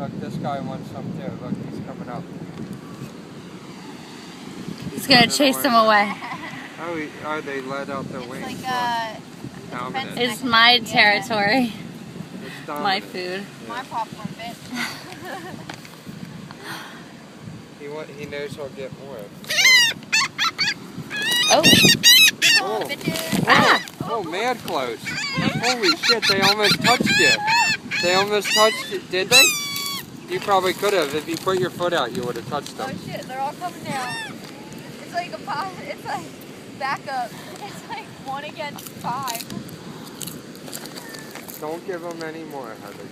Look, this guy wants some too. Look, he's coming up. He's gonna chase them away. Oh, they let out their wings. Like it's my territory. It's my food. Yeah. My popcorn bit. He knows he'll get more. Oh. Oh. Oh, mad close. Holy shit, they almost touched you. They almost touched you. Did they? You probably could have. If you put your foot out, you would have touched them. Oh shit, they're all coming down. It's like it's like backup. It's like 1 against 5. Don't give them any more, Heather.